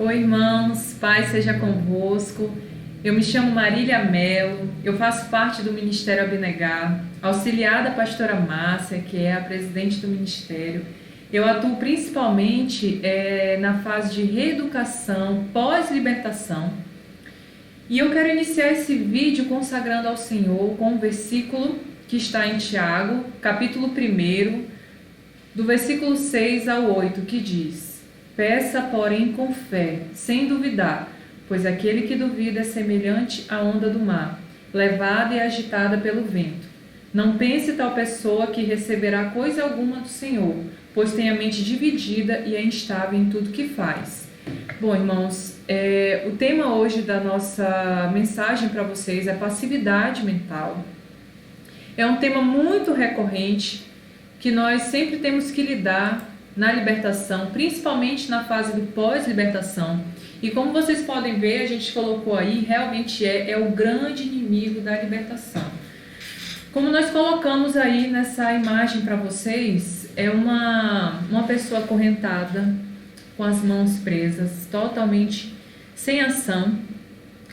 Oi, irmãos, paz seja convosco. Eu me chamo Marília Melo, eu faço parte do Ministério Abnegar, auxiliar da pastora Márcia, que é a presidente do ministério. Eu atuo principalmente na fase de reeducação, pós-libertação. E eu quero iniciar esse vídeo consagrando ao Senhor com um versículo que está em Tiago, capítulo 1, do versículo 6 ao 8, que diz: Peça, porém, com fé, sem duvidar, pois aquele que duvida é semelhante à onda do mar, levada e agitada pelo vento. Não pense tal pessoa que receberá coisa alguma do Senhor, pois tem a mente dividida e é instável em tudo que faz. Bom, irmãos, o tema hoje da nossa mensagem para vocês é passividade mental. É um tema muito recorrente que nós sempre temos que lidar na libertação, principalmente na fase do pós-libertação. E como vocês podem ver, a gente colocou aí, realmente é o grande inimigo da libertação. Como nós colocamos aí nessa imagem para vocês, é uma pessoa acorrentada, com as mãos presas, totalmente sem ação,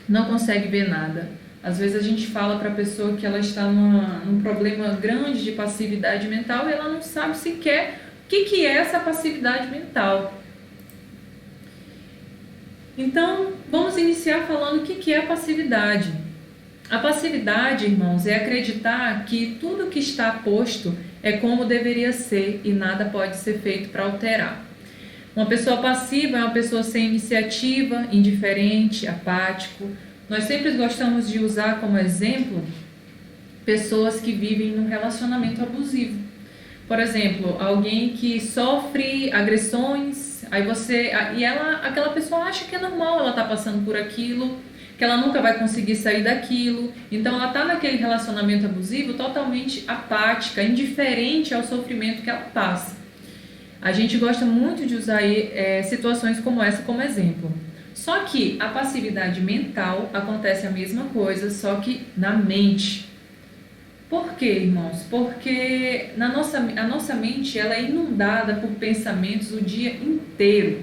não consegue ver nada. Às vezes a gente fala para a pessoa que ela está num problema grande de passividade mental e ela não sabe sequer o que é essa passividade mental. Então, vamos iniciar falando o que é a passividade. A passividade, irmãos, é acreditar que tudo que está posto é como deveria ser e nada pode ser feito para alterar. Uma pessoa passiva é uma pessoa sem iniciativa, indiferente, apático. Nós sempre gostamos de usar como exemplo pessoas que vivem num relacionamento abusivo. Por exemplo, alguém que sofre agressões, aquela pessoa acha que é normal ela tá passando por aquilo, que ela nunca vai conseguir sair daquilo. Então ela tá naquele relacionamento abusivo totalmente apática, indiferente ao sofrimento que ela passa. A gente gosta muito de usar situações como essa como exemplo. Só que a passividade mental acontece a mesma coisa, só que na mente. Por quê, irmãos? Porque a nossa mente ela é inundada por pensamentos o dia inteiro.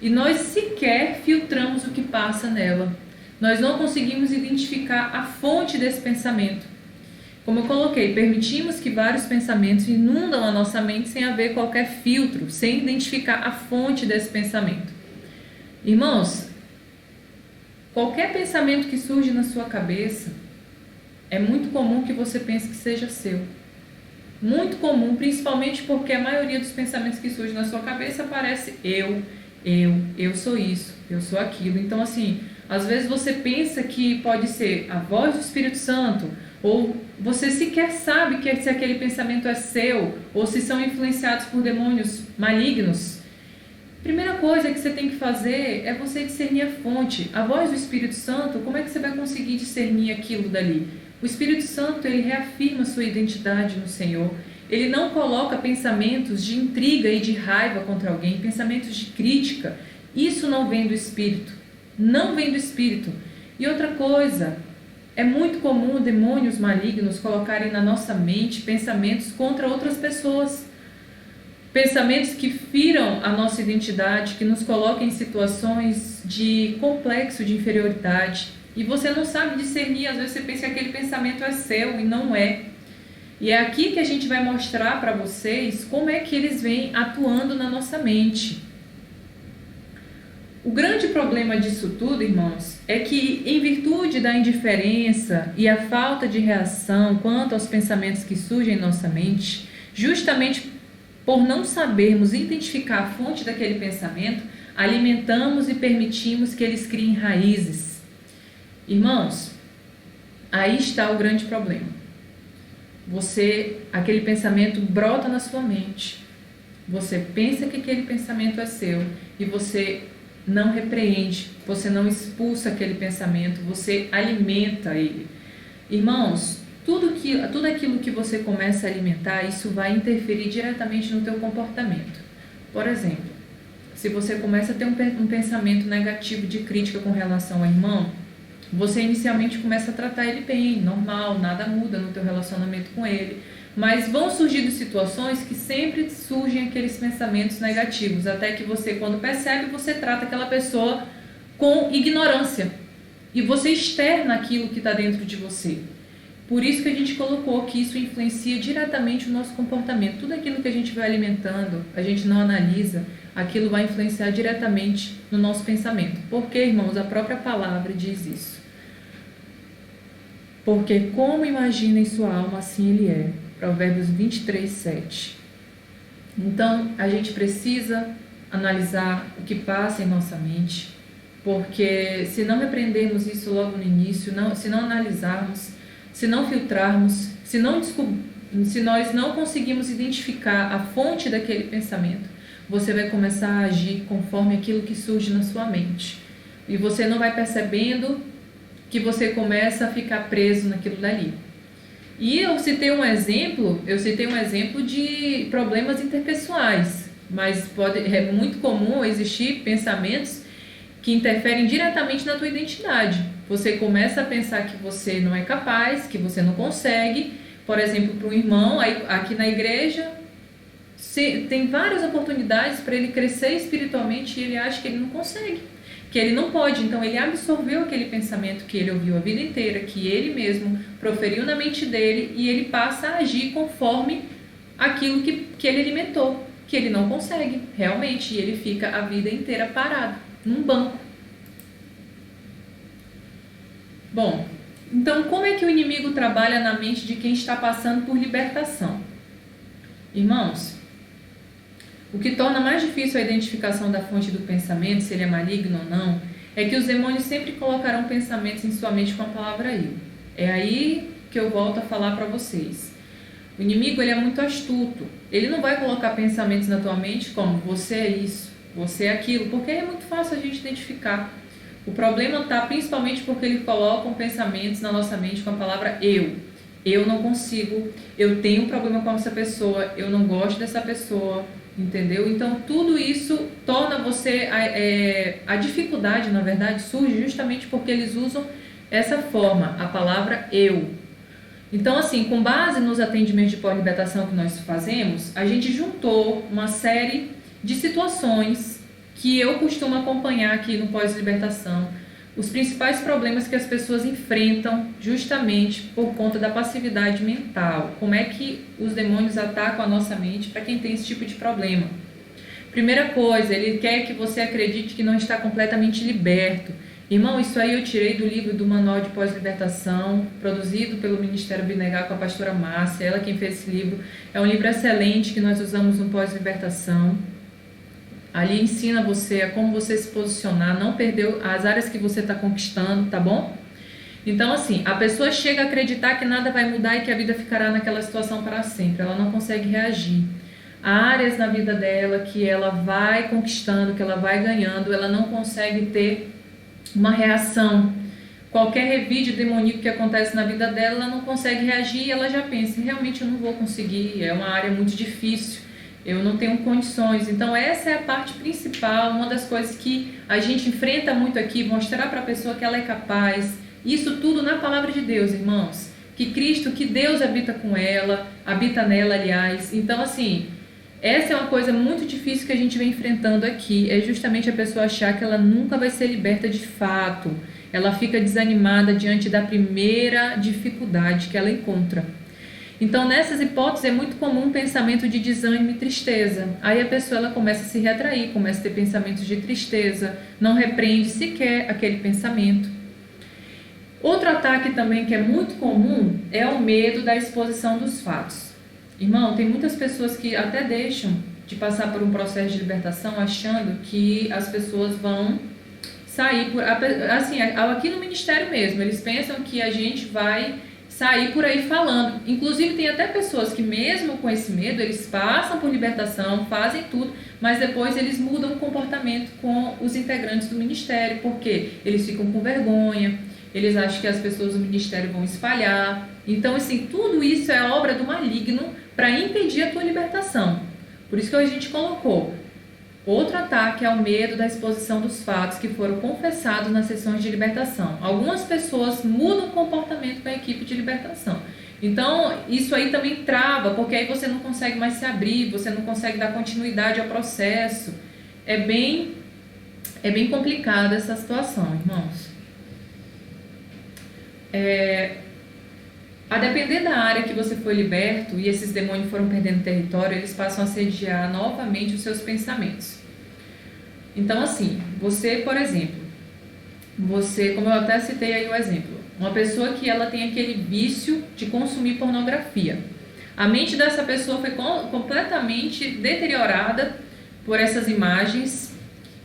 E nós sequer filtramos o que passa nela. Nós não conseguimos identificar a fonte desse pensamento. Como eu coloquei, permitimos que vários pensamentos inundam a nossa mente sem haver qualquer filtro, sem identificar a fonte desse pensamento. Irmãos, qualquer pensamento que surge na sua cabeça, é muito comum que você pense que seja seu. Muito comum, principalmente porque a maioria dos pensamentos que surgem na sua cabeça parece eu sou isso, eu sou aquilo. Então, assim, às vezes você pensa que pode ser a voz do Espírito Santo, ou você sequer sabe se aquele pensamento é seu, ou se são influenciados por demônios malignos. Primeira coisa que você tem que fazer é você discernir a fonte. A voz do Espírito Santo, como é que você vai conseguir discernir aquilo dali? O Espírito Santo, ele reafirma sua identidade no Senhor. Ele não coloca pensamentos de intriga e de raiva contra alguém, pensamentos de crítica. Isso não vem do Espírito. Não vem do Espírito. E outra coisa, é muito comum demônios malignos colocarem na nossa mente pensamentos contra outras pessoas. Pensamentos que firam a nossa identidade, que nos colocam em situações de complexo de inferioridade. E você não sabe discernir, às vezes você pensa que aquele pensamento é seu e não é. E é aqui que a gente vai mostrar para vocês como é que eles vêm atuando na nossa mente. O grande problema disso tudo, irmãos, é que em virtude da indiferença e a falta de reação quanto aos pensamentos que surgem em nossa mente, justamente por não sabermos identificar a fonte daquele pensamento, alimentamos e permitimos que eles criem raízes. Irmãos, aí está o grande problema. Aquele pensamento brota na sua mente. Você pensa que aquele pensamento é seu e você não repreende, você não expulsa aquele pensamento, você alimenta ele. Irmãos, tudo aquilo que você começa a alimentar, isso vai interferir diretamente no teu comportamento. Por exemplo, se você começa a ter um pensamento negativo de crítica com relação ao irmão, você inicialmente começa a tratar ele bem, normal, nada muda no teu relacionamento com ele. Mas vão surgindo situações que sempre surgem aqueles pensamentos negativos, até que você, quando percebe, você trata aquela pessoa com ignorância e você externa aquilo que está dentro de você. Por isso que a gente colocou que isso influencia diretamente o nosso comportamento. Tudo aquilo que a gente vai alimentando, a gente não analisa, aquilo vai influenciar diretamente no nosso pensamento. Porque, irmãos, a própria palavra diz isso. Porque como imagina em sua alma, assim ele é. Provérbios 23, 7. Então, a gente precisa analisar o que passa em nossa mente, porque se não repreendermos isso logo no início, se não analisarmos, se não filtrarmos, se nós não conseguimos identificar a fonte daquele pensamento, você vai começar a agir conforme aquilo que surge na sua mente. E você não vai percebendo que você começa a ficar preso naquilo dali. E eu citei um exemplo de problemas interpessoais, mas é muito comum existir pensamentos que interferem diretamente na tua identidade. Você começa a pensar que você não é capaz, que você não consegue. Por exemplo, para um irmão, aqui na igreja, tem várias oportunidades para ele crescer espiritualmente e ele acha que ele não consegue, que ele não pode. Então ele absorveu aquele pensamento que ele ouviu a vida inteira, que ele mesmo proferiu na mente dele, e ele passa a agir conforme aquilo que ele alimentou, que ele não consegue realmente, e ele fica a vida inteira parado num banco. Bom, então como é que o inimigo trabalha na mente de quem está passando por libertação? Irmãos, o que torna mais difícil a identificação da fonte do pensamento, se ele é maligno ou não, é que os demônios sempre colocarão pensamentos em sua mente com a palavra eu. É aí que eu volto a falar para vocês. O inimigo, ele é muito astuto. Ele não vai colocar pensamentos na tua mente como você é isso, você é aquilo, porque é muito fácil a gente identificar. O problema está principalmente porque ele coloca pensamentos na nossa mente com a palavra eu. Eu não consigo, eu tenho um problema com essa pessoa, eu não gosto dessa pessoa, entendeu? Então tudo isso torna você, a dificuldade na verdade surge justamente porque eles usam essa forma, a palavra eu. Então assim, com base nos atendimentos de pós-libertação que nós fazemos, a gente juntou uma série de situações que eu costumo acompanhar aqui no pós-libertação, os principais problemas que as pessoas enfrentam justamente por conta da passividade mental. Como é que os demônios atacam a nossa mente para quem tem esse tipo de problema? Primeira coisa, ele quer que você acredite que não está completamente liberto. Irmão, isso aí eu tirei do livro do Manual de Pós-Libertação, produzido pelo Ministério Abnegar com a pastora Márcia, ela quem fez esse livro. É um livro excelente que nós usamos no pós-libertação. Ali ensina você a como você se posicionar, não perder as áreas que você está conquistando, tá bom? Então, assim, a pessoa chega a acreditar que nada vai mudar e que a vida ficará naquela situação para sempre. Ela não consegue reagir. Há áreas na vida dela que ela vai conquistando, que ela vai ganhando, ela não consegue ter uma reação. Qualquer revide demoníaco que acontece na vida dela, ela não consegue reagir e ela já pensa, realmente eu não vou conseguir, é uma área muito difícil. Eu não tenho condições. Então essa é a parte principal, uma das coisas que a gente enfrenta muito aqui, mostrar para a pessoa que ela é capaz. Isso tudo na palavra de Deus, irmãos. Que Cristo, que Deus habita com ela, habita nela, aliás. Então assim, essa é uma coisa muito difícil que a gente vem enfrentando aqui. É justamente a pessoa achar que ela nunca vai ser liberta de fato. Ela fica desanimada diante da primeira dificuldade que ela encontra. Então, nessas hipóteses, é muito comum um pensamento de desânimo e tristeza. Aí a pessoa ela começa a se retrair, começa a ter pensamentos de tristeza, não repreende sequer aquele pensamento. Outro ataque também que é muito comum é o medo da exposição dos fatos. Irmão, tem muitas pessoas que até deixam de passar por um processo de libertação achando que as pessoas vão sair por... Assim, aqui no ministério mesmo, eles pensam que a gente vai sair por aí falando. Inclusive tem até pessoas que mesmo com esse medo, eles passam por libertação, fazem tudo, mas depois eles mudam o comportamento com os integrantes do ministério, porque eles ficam com vergonha, eles acham que as pessoas do ministério vão espalhar. Então assim, tudo isso é obra do maligno para impedir a tua libertação. Por isso que a gente colocou. Outro ataque é o medo da exposição dos fatos que foram confessados nas sessões de libertação. Algumas pessoas mudam o comportamento com a equipe de libertação. Então, isso aí também trava, porque aí você não consegue mais se abrir, você não consegue dar continuidade ao processo. É bem complicada essa situação, irmãos. A depender da área que você foi liberto e esses demônios foram perdendo território, eles passam a sediar novamente os seus pensamentos. Então, assim, você, por exemplo, como eu até citei aí o exemplo, uma pessoa que ela tem aquele vício de consumir pornografia. A mente dessa pessoa foi completamente deteriorada por essas imagens,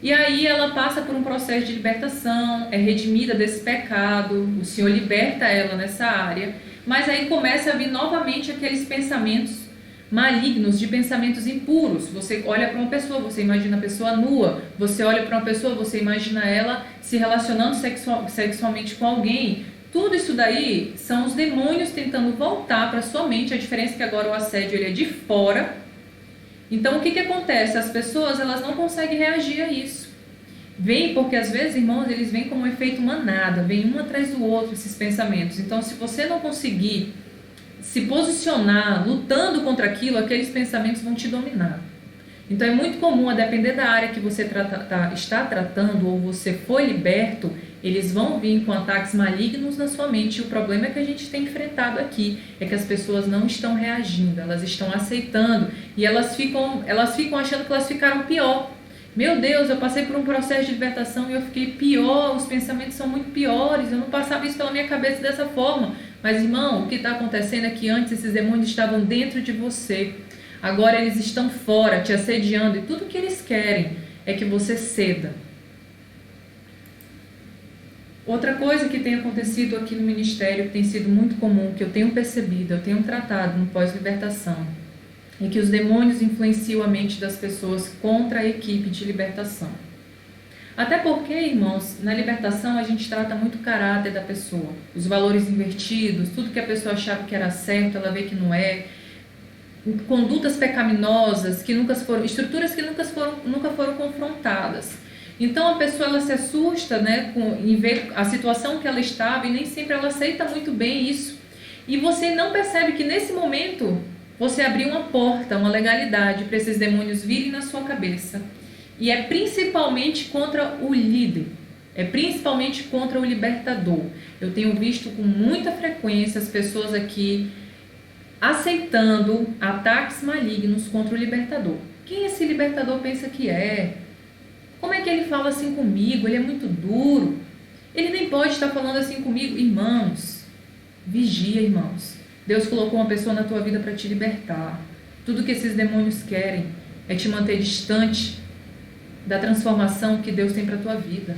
e aí ela passa por um processo de libertação, é redimida desse pecado, o Senhor liberta ela nessa área, mas aí começa a vir novamente aqueles pensamentos malignos, de pensamentos impuros. Você olha para uma pessoa, você imagina a pessoa nua, você olha para uma pessoa, você imagina ela se relacionando sexualmente com alguém. Tudo isso daí são os demônios tentando voltar para sua mente. A diferença é que agora o assédio ele é de fora. Então o que acontece? As pessoas elas não conseguem reagir a isso. Vem porque às vezes, irmãos, eles vêm como um efeito manada, vem um atrás do outro esses pensamentos. Então se você não conseguir se posicionar lutando contra aquilo, aqueles pensamentos vão te dominar. Então é muito comum, a depender da área que você está tratando ou você foi liberto, eles vão vir com ataques malignos na sua mente. E o problema é que a gente tem enfrentado aqui, é que as pessoas não estão reagindo, elas estão aceitando e elas ficam achando que elas ficaram pior. Meu Deus, eu passei por um processo de libertação e eu fiquei pior, os pensamentos são muito piores, eu não passava isso pela minha cabeça dessa forma. Mas, irmão, o que está acontecendo é que antes esses demônios estavam dentro de você. Agora eles estão fora, te assediando, e tudo que eles querem é que você ceda. Outra coisa que tem acontecido aqui no ministério, que tem sido muito comum, que eu tenho percebido, eu tenho tratado no pós-libertação, é que os demônios influenciam a mente das pessoas contra a equipe de libertação. Até porque, irmãos, na libertação a gente trata muito o caráter da pessoa, os valores invertidos, tudo que a pessoa achava que era certo, ela vê que não é, condutas pecaminosas, estruturas que nunca foram confrontadas. Então a pessoa ela se assusta, né, em ver a situação que ela estava e nem sempre ela aceita muito bem isso. E você não percebe que nesse momento você abriu uma porta, uma legalidade para esses demônios virem na sua cabeça. E é principalmente contra o líder, é principalmente contra o libertador. Eu tenho visto com muita frequência as pessoas aqui aceitando ataques malignos contra o libertador. Quem esse libertador pensa que é? Como é que ele fala assim comigo? Ele é muito duro. Ele nem pode estar falando assim comigo. Irmãos, vigia, irmãos. Deus colocou uma pessoa na tua vida para te libertar. Tudo que esses demônios querem é te manter distante da transformação que Deus tem para a tua vida.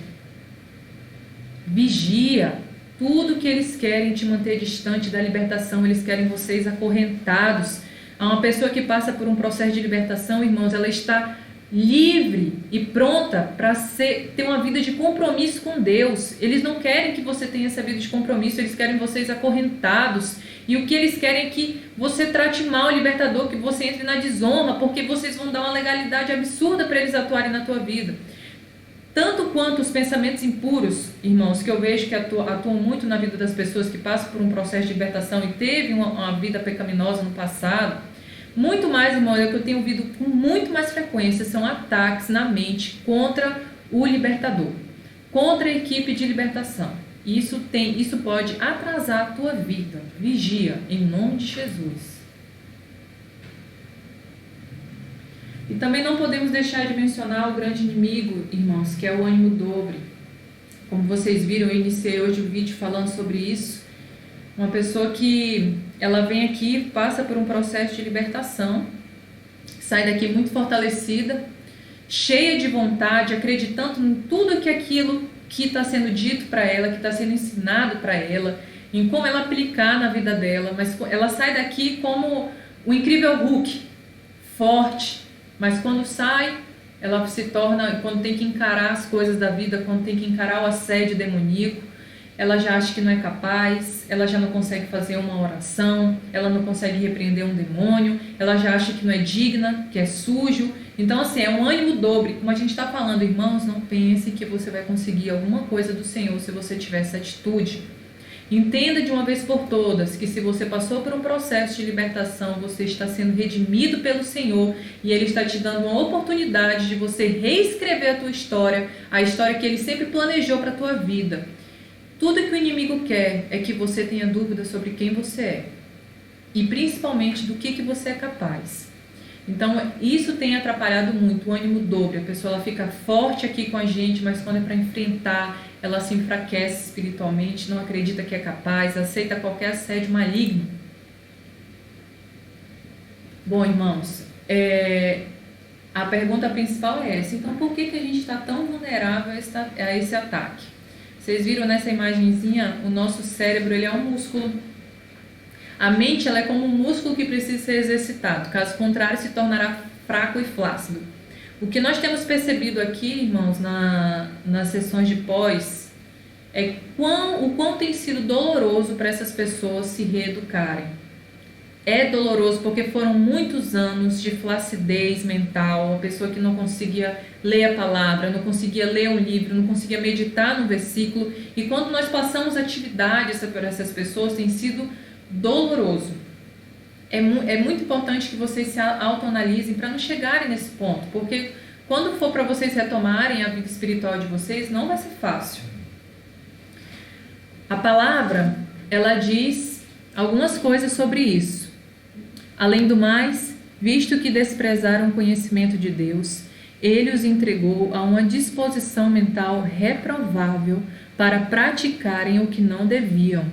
Vigia. Tudo que eles querem te manter distante da libertação, eles querem vocês acorrentados. Uma pessoa que passa por um processo de libertação, irmãos, ela está livre e pronta para ter uma vida de compromisso com Deus. Eles não querem que você tenha essa vida de compromisso, eles querem vocês acorrentados. E o que eles querem é que você trate mal o libertador, que você entre na desonra, porque vocês vão dar uma legalidade absurda para eles atuarem na tua vida. Tanto quanto os pensamentos impuros, irmãos, que eu vejo que atuam muito na vida das pessoas que passam por um processo de libertação e teve uma vida pecaminosa no passado, muito mais, irmão, é que eu tenho ouvido com muito mais frequência, são ataques na mente contra o libertador, contra a equipe de libertação. Isso pode atrasar a tua vida. Vigia, em nome de Jesus. E também não podemos deixar de mencionar o grande inimigo, irmãos, que é o ânimo dobre. Como vocês viram, eu iniciei hoje o vídeo falando sobre isso. Uma pessoa que ela vem aqui, passa por um processo de libertação, sai daqui muito fortalecida, cheia de vontade, acreditando em tudo que aquilo que está sendo dito para ela, que está sendo ensinado para ela, em como ela aplicar na vida dela, mas ela sai daqui como o incrível Hulk, forte, mas quando sai, ela se torna, quando tem que encarar as coisas da vida, quando tem que encarar o assédio demoníaco, ela já acha que não é capaz, ela já não consegue fazer uma oração, ela não consegue repreender um demônio, ela já acha que não é digna, que é sujo. Então, assim, é um ânimo dobre. Como a gente está falando, irmãos, não pense que você vai conseguir alguma coisa do Senhor se você tiver essa atitude. Entenda de uma vez por todas que se você passou por um processo de libertação, você está sendo redimido pelo Senhor e Ele está te dando uma oportunidade de você reescrever a tua história, a história que Ele sempre planejou para a tua vida. Tudo que o inimigo quer é que você tenha dúvida sobre quem você é e principalmente do que você é capaz. Então, isso tem atrapalhado muito, o ânimo dobra. A pessoa ela fica forte aqui com a gente, mas quando é para enfrentar, ela se enfraquece espiritualmente, não acredita que é capaz, aceita qualquer assédio maligno. Bom, irmãos, a pergunta principal é essa. Então, por que a gente está tão vulnerável a esse ataque? Vocês viram nessa imagenzinha, o nosso cérebro ele é um músculo. A mente ela é como um músculo que precisa ser exercitado, caso contrário se tornará fraco e flácido. O que nós temos percebido aqui, irmãos, nas sessões de pós, é o quão tem sido doloroso para essas pessoas se reeducarem. É doloroso porque foram muitos anos de flacidez mental, uma pessoa que não conseguia ler a palavra, não conseguia ler um livro, não conseguia meditar no versículo, e quando nós passamos atividades para essas pessoas, tem sido doloroso. É muito importante que vocês se autoanalisem para não chegarem nesse ponto, porque quando for para vocês retomarem a vida espiritual de vocês, não vai ser fácil. A palavra, ela diz algumas coisas sobre isso. Além do mais, visto que desprezaram o conhecimento de Deus, Ele os entregou a uma disposição mental reprovável para praticarem o que não deviam.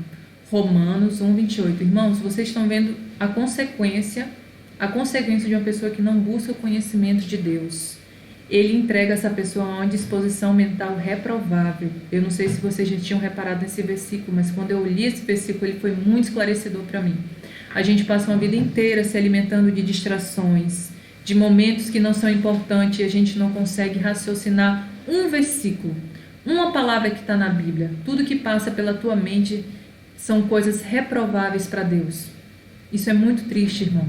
Romanos 1:28. Irmãos, vocês estão vendo a consequência de uma pessoa que não busca o conhecimento de Deus. Ele entrega essa pessoa a uma disposição mental reprovável. Eu não sei se vocês já tinham reparado nesse versículo, mas quando eu li esse versículo, ele foi muito esclarecedor para mim. A gente passa uma vida inteira se alimentando de distrações, de momentos que não são importantes e a gente não consegue raciocinar um versículo, uma palavra que está na Bíblia. Tudo que passa pela tua mente são coisas reprováveis para Deus. Isso é muito triste, irmão.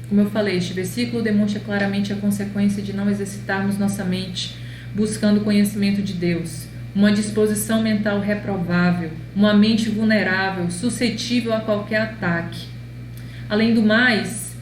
Como eu falei, este versículo demonstra claramente a consequência de não exercitarmos nossa mente buscando o conhecimento de Deus. Uma disposição mental reprovável, uma mente vulnerável, suscetível a qualquer ataque. Além do mais,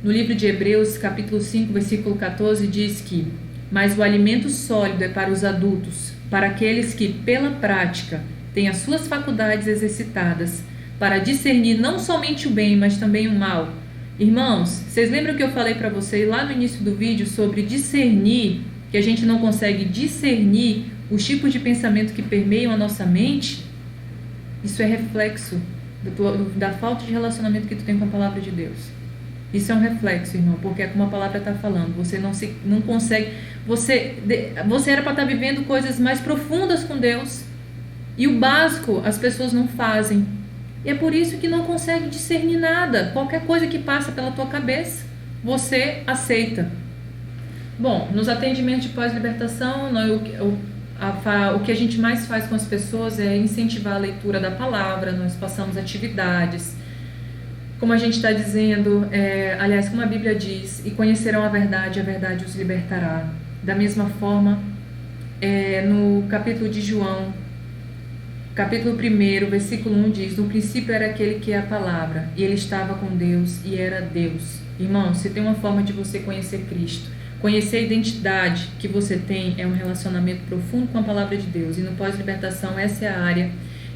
no livro de Hebreus, capítulo 5, versículo 14, diz que: mas o alimento sólido é para os adultos, para aqueles que, pela prática, têm as suas faculdades exercitadas, para discernir não somente o bem, mas também o mal. Irmãos, vocês lembram que eu falei para vocês lá no início do vídeo sobre discernir, que a gente não consegue discernir os tipos de pensamento que permeiam a nossa mente? Isso é reflexo da falta de relacionamento que tu tem com a palavra de Deus. Isso é um reflexo, irmão, porque é como a palavra está falando. Você não consegue. Você era para estar vivendo coisas mais profundas com Deus, e o básico as pessoas não fazem. E é por isso que não consegue discernir nada. Qualquer coisa que passa pela tua cabeça, você aceita. Bom, nos atendimentos de pós-libertação, o que a gente mais faz com as pessoas é incentivar a leitura da palavra. Nós passamos atividades, como a gente está dizendo, aliás, como a Bíblia diz, e conhecerão a verdade os libertará. Da mesma forma, no capítulo de João, capítulo 1, versículo 1 diz: no princípio era aquele que é a palavra, e ele estava com Deus, e era Deus. Irmão, se tem uma forma de você conhecer Cristo, conhecer a identidade que você tem, é um relacionamento profundo com a palavra de Deus. E no pós-libertação, essa é a área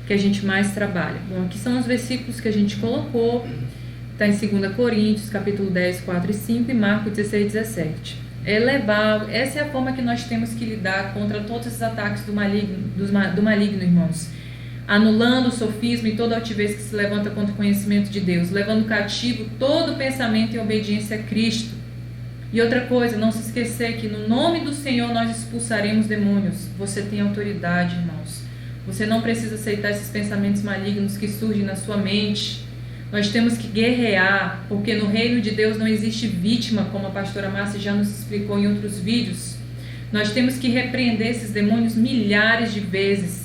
que a gente mais trabalha. Bom, aqui são os versículos que a gente colocou. Está em 2 Coríntios, capítulo 10, 4 e 5, e Marcos 16, 17. Essa é a forma que nós temos que lidar contra todos esses ataques do maligno, irmãos. Anulando o sofisma e toda altivez que se levanta contra o conhecimento de Deus, levando cativo todo pensamento em obediência a Cristo. E outra coisa, não se esquecer que no nome do Senhor nós expulsaremos demônios. Você tem autoridade, irmãos. Você não precisa aceitar esses pensamentos malignos que surgem na sua mente. Nós temos que guerrear, porque no reino de Deus não existe vítima, como a pastora Márcia já nos explicou em outros vídeos. Nós temos que repreender esses demônios milhares de vezes,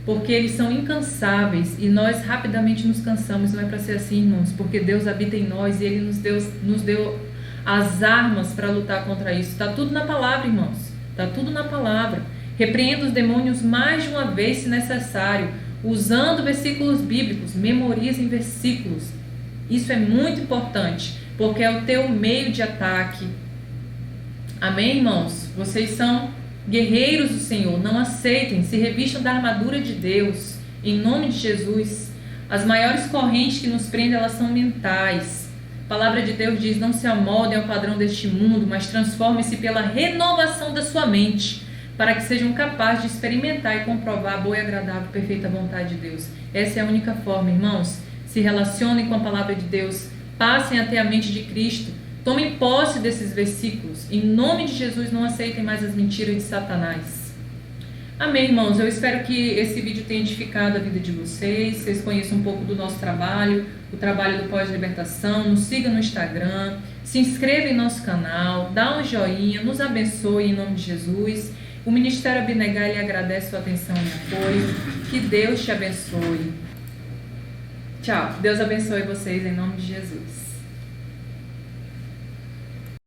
porque eles são incansáveis e nós rapidamente nos cansamos. Não é para ser assim, irmãos, porque Deus habita em nós e Ele nos deu as armas para lutar contra isso. Está tudo na palavra, irmãos. Está tudo na palavra. Repreenda os demônios mais de uma vez se necessário. usando versículos bíblicos. Memorizem versículos. Isso é muito importante, porque é o teu meio de ataque. Amém, irmãos? Vocês são guerreiros do Senhor. Não aceitem, se revistam da armadura de Deus, em nome de Jesus. As maiores correntes que nos prendem, elas são mentais. A palavra de Deus diz: não se amoldem ao padrão deste mundo, mas transformem-se pela renovação da sua mente, para que sejam capazes de experimentar e comprovar a boa e agradável e perfeita vontade de Deus. Essa é a única forma, irmãos. Se relacionem com a palavra de Deus, passem até a mente de Cristo, tomem posse desses versículos. Em nome de Jesus, não aceitem mais as mentiras de Satanás. Amém, irmãos? Eu espero que esse vídeo tenha edificado a vida de vocês conheçam um pouco do nosso trabalho, o trabalho do Pós-Libertação. Nos siga no Instagram, se inscreva em nosso canal, dá um joinha, nos abençoe em nome de Jesus. O Ministério Abnegai lhe agradece sua atenção e apoio. Que Deus te abençoe. Tchau. Deus abençoe vocês em nome de Jesus.